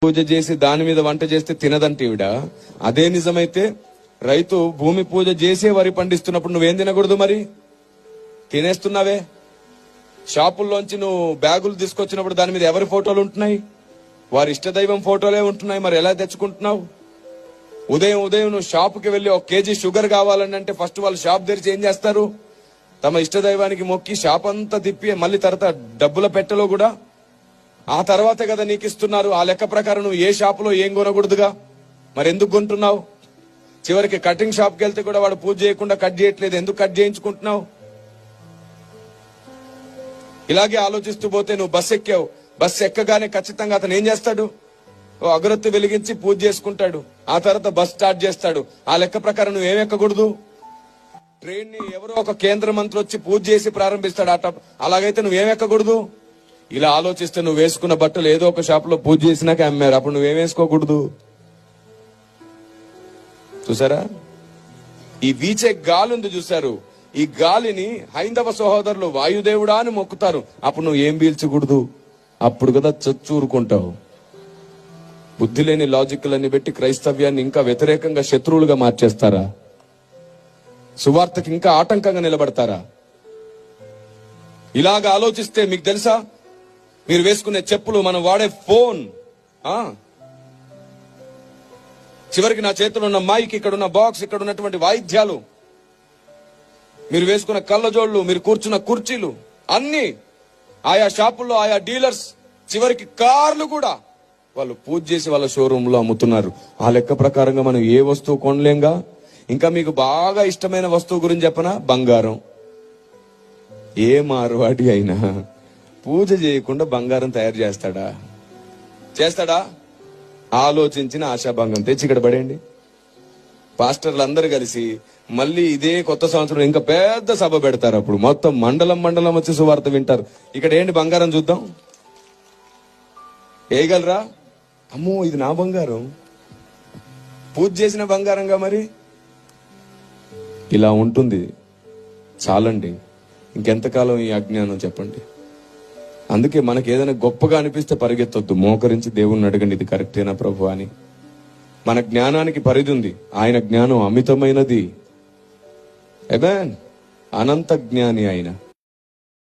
పూజ చేసి దాని మీద వంట చేస్తే తినదంటే ఈవిడ. అదే నిజమైతే రైతు భూమి పూజ చేసే వరి పండిస్తున్నప్పుడు నువ్వేం తినకూడదు? మరి తినేస్తున్నావే. షాపుల్లోంచి నువ్వు బ్యాగులు తీసుకొచ్చినప్పుడు దాని మీద ఎవరి ఫోటోలు ఉంటున్నాయి? వారి ఇష్టదైవం ఫోటోలే ఉంటున్నాయి. మరి ఎలా తెచ్చుకుంటున్నావు? ఉదయం నువ్వు షాపుకి వెళ్లి 1 కేజీ షుగర్ కావాలని అంటే ఫస్ట్ వాళ్ళు షాప్ తెరిచి ఏం చేస్తారు? తమ ఇష్టదైవానికి మొక్కి షాప్ అంతా తిప్పి మళ్ళీ తర్వాత డబ్బుల పెట్టెలో కూడా ఆ తర్వాతే కదా నీకు ఇస్తున్నారు. ఆ లెక్క ప్రకారం నువ్వు ఏ షాపులో ఏం కొనకూడదుగా. మరి ఎందుకు కొంటున్నావు? చివరికి కటింగ్ షాప్కి వెళ్తే కూడా వాడు పూజ చేయకుండా కట్ చేయట్లేదు. ఎందుకు కట్ చేయించుకుంటున్నావు? ఇలాగే ఆలోచిస్తూ పోతే నువ్వు బస్సు ఎక్కావు. బస్సు ఎక్కగానే ఖచ్చితంగా అతను ఏం చేస్తాడు? ఓ అగరొత్తి వెలిగించి పూజ చేసుకుంటాడు. ఆ తర్వాత బస్ స్టార్ట్ చేస్తాడు. ఆ లెక్క ప్రకారం నువ్వేం ఎక్కకూడదు. ట్రైన్ ని ఎవరో ఒక కేంద్ర మంత్రి వచ్చి పూజ చేసి ప్రారంభిస్తాడు. అలాగైతే నువ్వేం ఎక్కకూడదు. ఇలా ఆలోచిస్తే నువ్వు వేసుకున్న బట్టలు ఏదో ఒక షాప్ లో పూజ చేసినాక అమ్మారు. అప్పుడు నువ్వేం వేసుకోకూడదు. చూసారా? ఈ వీచే గాలి ఉంది చూసారు. ఈ గాలిని హైందవ సహోదరులు వాయుదేవుడా అని మొక్కుతారు. అప్పుడు నువ్వు ఏం పీల్చకూడదు. అప్పుడు కదా చచ్చూరుకుంటావు. బుద్ధి లేని లాజిక్లని పెట్టి క్రైస్తవ్యాన్ని ఇంకా వ్యతిరేకంగా శత్రువులుగా మార్చేస్తారా? సువార్తకి ఇంకా ఆటంకంగా నిలబడతారా? ఇలాగ ఆలోచిస్తే మీకు తెలుసా, మీరు వేసుకునే చెప్పులు, మనం వాడే ఫోన్, చివరికి నా చేతిలో ఉన్న మైక్, ఇక్కడ ఉన్న బాక్స్, ఇక్కడ ఉన్నటువంటి వాయిద్యాలు, మీరు వేసుకున్న కళ్ళజోళ్లు, మీరు కూర్చున్న కుర్చీలు, అన్ని ఆయా షాపుల్లో ఆయా డీలర్స్, చివరికి కార్లు కూడా వాళ్ళు పూజ చేసి వాళ్ళ షోరూమ్ లో అమ్ముతున్నారు. ఆ లెక్క ప్రకారంగా మనం ఏ వస్తువు కొనలేంగా. ఇంకా మీకు బాగా ఇష్టమైన వస్తువు గురించి చెప్పనా? బంగారం. ఏ మార్వాడి అయినా పూజ చేయకుండా బంగారం తయారు చేస్తాడా? ఆలోచించిన ఆశాభంగం తెచ్చి ఇక్కడ పడేయండి. పాస్టర్లు అందరూ కలిసి మళ్ళీ ఇదే కొత్త సంవత్సరం ఇంకా పెద్ద సభ పెడతారు. అప్పుడు మొత్తం మండలం వచ్చి సువార్త వింటారు. ఇక్కడ ఏంటి బంగారం చూద్దాం, వేయగలరా? అమ్మో, ఇది నా బంగారం, పూజ చేసిన బంగారంగా. మరి ఇలా ఉంటుంది. చాలండి, ఇంకెంతకాలం ఈ అజ్ఞానం చెప్పండి. అందుకే మనకి ఏదైనా గొప్పగా అనిపిస్తే పరిగెత్తొద్దు. మోకరించి దేవుణ్ణి అడగండి, ఇది కరెక్టేనా ప్రభు అని. మన జ్ఞానానికి పరిధి ఉంది. ఆయన జ్ఞానం అమితమైనది. ఆమేన్. అనంత జ్ఞాని ఆయన.